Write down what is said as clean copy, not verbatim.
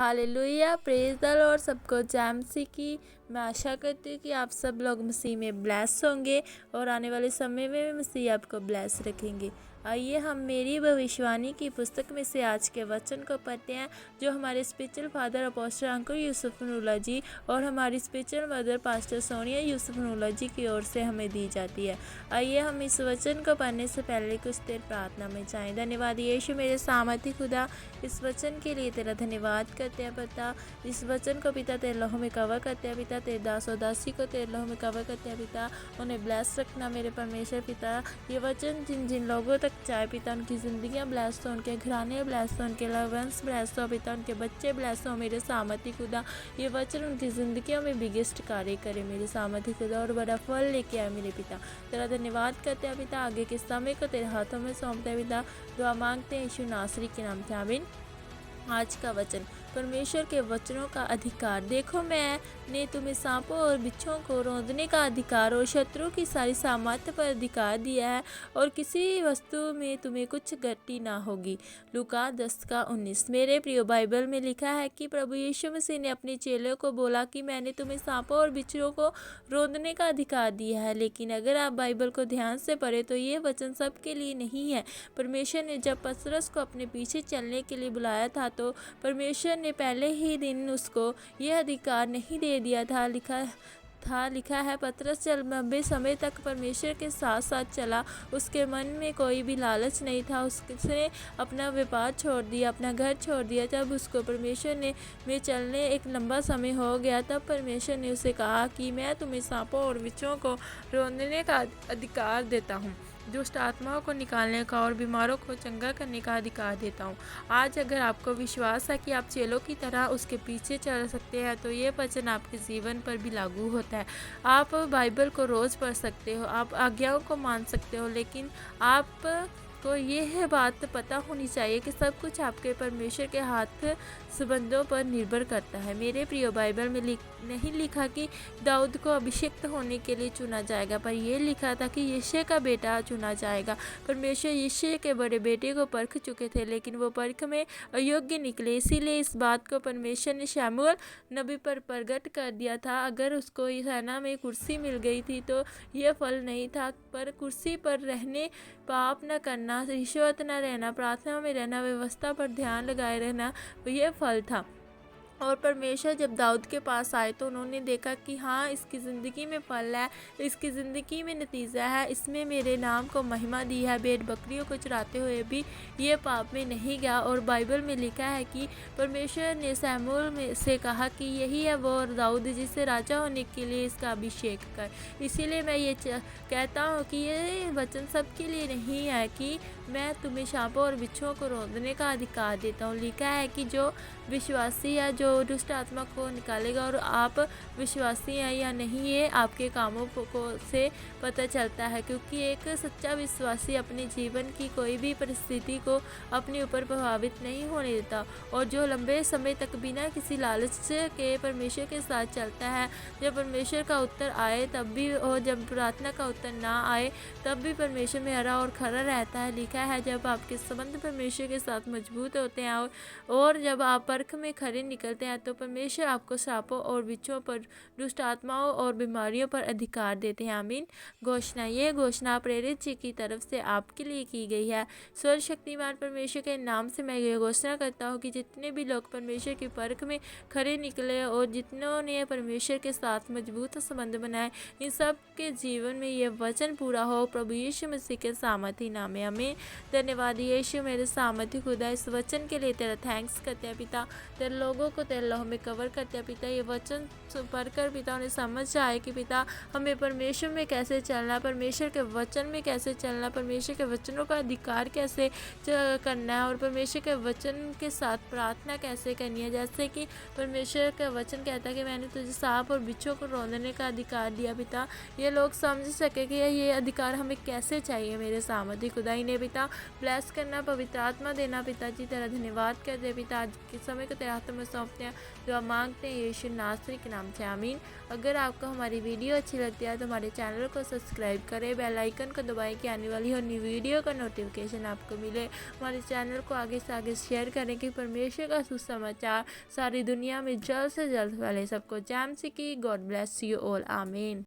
Hallelujah, praise the Lord. सबको जय मसीह की। मैं आशा करती हूँ कि आप सब लोग मसीह में ब्लेस होंगे और आने वाले समय में भी मसीह आपको ब्लेस रखेंगे। आइए हम मेरी भविष्यवाणी की पुस्तक में से आज के वचन को पढ़ते हैं, जो हमारे spiritual father apostle uncle Yusuf Noola ji और हमारी spiritual mother pastor Sonia Yusuf Noola ji की ओर से हमें दी जाती है। आइए हम इस वचन को पढ़ने से पहले कुछ देर प्रार्थना में जाएं। धन्यवाद यीशु मेरे सामर्थी खुदा, इस वचन के लिए तेरा धन्यवाद करते हैं पिता। इस वचन को पिता तेरे लहू में कवर करते हैं पिता। तेरे दास और दासी को तेरे लहू में कवर करते हैं पिता। उन्हें ब्लेस रखना मेरे परमेश्वर पिता। ये वचन जिन जिन लोगों तक चाहे पिता, उनकी ज़िंदगियाँ ब्लेस हो, उनके घराने ब्लेस हो, उनके लवंस ब्लेस हो पिता, उनके बच्चे ब्लेस हो मेरे सामर्थी खुदा। ये वचन उनकी ज़िंदगियों में बिगेस्ट कार्य करे मेरे सामर्थी खुदा और बड़ा फल लेके आए मेरे पिता। तेरा धन्यवाद करते हैं पिता। आगे के समय को तेरे हाथों में सौंपते हैं पिता। दुआ मांगते हैं यीशु नासरी के नाम से, आमीन। आज का वचन, परमेश्वर के वचनों का अधिकार। देखो मैंने तुम्हें सांपों और बिच्छों को रौंदने का अधिकार और शत्रु की सारी सामर्थ्य पर अधिकार दिया है, और किसी वस्तु में तुम्हें कुछ गति ना होगी। लूका 10:19। मेरे प्रिय बाइबल में लिखा है कि प्रभु यीशु मसीह ने अपने चेलों को बोला कि मैंने तुम्हें सांपों और बिच्छों को रौंदने का अधिकार दिया है। लेकिन अगर आप बाइबल को ध्यान से पढ़े तो ये वचन सबके लिए नहीं है। परमेश्वर ने जब पतरस को अपने पीछे चलने के लिए बुलाया था तो परमेश्वर ने पहले ही दिन उसको यह अधिकार नहीं दे दिया था। लिखा है पतरस जब लंबे समय तक परमेश्वर के साथ साथ चला, उसके मन में कोई भी लालच नहीं था। उसने अपना व्यापार छोड़ दिया, अपना घर छोड़ दिया। जब उसको परमेश्वर ने में चलने एक लंबा समय हो गया, तब परमेश्वर ने उसे कहा कि मैं तुम्हें सांपों और बिच्छों को रौंदने का अधिकार देता हूँ, दुष्ट आत्माओं को निकालने का और बीमारों को चंगा करने का अधिकार देता हूँ। आज अगर आपको विश्वास है कि आप चेलों की तरह उसके पीछे चल सकते हैं, तो ये वचन आपके जीवन पर भी लागू होता है। आप बाइबल को रोज़ पढ़ सकते हो, आप आज्ञाओं को मान सकते हो, लेकिन आप को यह बात पता होनी चाहिए कि सब कुछ आपके परमेश्वर के हाथ संबंधों पर निर्भर करता है। मेरे प्रिय, बाइबल में नहीं लिखा कि दाऊद को अभिषिक्त होने के लिए चुना जाएगा, पर यह लिखा था कि यिशै का बेटा चुना जाएगा। परमेश्वर यिशै के बड़े बेटे को परख चुके थे, लेकिन वो परख में अयोग्य निकले। इसीलिए इस बात को परमेश्वर ने शमूएल नबी पर प्रकट कर दिया था। अगर उसको सेना में कुर्सी मिल गई थी तो यह फल नहीं था, पर कुर्सी पर रहने, पाप न करना, रिश्वत न रहना, प्रार्थना में रहना, व्यवस्था पर ध्यान लगाए रहना, यह फल था। और परमेश्वर जब दाऊद के पास आए तो उन्होंने देखा कि हाँ, इसकी ज़िंदगी में फल है, इसकी ज़िंदगी में नतीजा है, इसमें मेरे नाम को महिमा दी है। भेड़ बकरियों को चराते हुए भी ये पाप में नहीं गया। और बाइबल में लिखा है कि परमेश्वर ने शमूएल में से कहा कि यही है वो दाऊद जिसे राजा होने के लिए इसका अभिषेक कर। इसीलिए मैं ये कहता हूँ कि ये वचन सबके लिए नहीं है कि मैं तुम्हें सांपों और बिच्छों को रौंदने का अधिकार देता हूँ। लिखा है कि जो विश्वासी है, जो दुष्ट आत्मा को निकालेगा, और आप विश्वासी हैं या नहीं ये आपके कामों को से पता चलता है, क्योंकि एक सच्चा विश्वासी अपने जीवन की कोई भी परिस्थिति को अपने ऊपर प्रभावित नहीं होने देता, और जो लंबे समय तक बिना किसी लालच के परमेश्वर के साथ चलता है। जब परमेश्वर का उत्तर आए तब भी, और जब प्रार्थना का उत्तर ना आए तब भी परमेश्वर में हरा और खरा रहता है। लिखा है जब आपके संबंध परमेश्वर के साथ मजबूत होते हैं और जब आप परख में खरे निकलते हैं, तो परमेश्वर आपको सांपों और बिच्छों पर, दुष्ट आत्माओं और बीमारियों पर अधिकार देते हैं, आमीन। घोषणा, ये घोषणा प्रेरित जी की तरफ से आपके लिए की गई है। सर्वशक्तिमान परमेश्वर के नाम से मैं ये घोषणा करता हूँ कि जितने भी लोग परमेश्वर की परख में खरे निकले और जितनों ने परमेश्वर के साथ मजबूत संबंध बनाए, इन सब के जीवन में ये वचन पूरा हो, प्रभु यीशु मसीह के सामर्थी नाम में, हमें। धन्यवाद यीशु मेरे सामर्थी खुदा, इस वचन के लिए तेरा थैंक्स करते हैं पिता। तेरे लोगों को तेरे लहू में कवर करते हैं पिता। ये वचन पढ़कर पिता उन्हें समझ आए कि पिता हमें परमेश्वर में कैसे चलना, परमेश्वर के वचन में कैसे चलना, परमेश्वर के वचनों का अधिकार कैसे करना है, और परमेश्वर के वचन के साथ प्रार्थना कैसे करनी है। जैसे कि परमेश्वर का वचन कहता है कि मैंने तुझे सांप और बिच्छों को रौंदने का अधिकार दिया पिता। ये लोग समझ सके कि ये अधिकार हमें कैसे चाहिए मेरे सामर्थी खुदा। इन्हें भी पिता ब्लेस करना, पवित्र आत्मा देना। पिताजी तेरा धन्यवाद करते हैं पिता, आज के समय को तेरे हाथों में सौंपते हैं, जो हम मांगते हैं यीशु नासरी के नाम से, आमीन। अगर आपको हमारी वीडियो अच्छी लगती है तो हमारे चैनल को सब्सक्राइब करें, बेल आइकन को दबाएं कि आने वाली हर न्यू वीडियो का नोटिफिकेशन आपको मिले। हमारे चैनल को आगे से आगे शेयर करें कि परमेश्वर का सुसमाचार सारी दुनिया में जल्द से जल्द फैले। सबको जय मसीह की। गॉड ब्लेस यू ऑल, आमीन।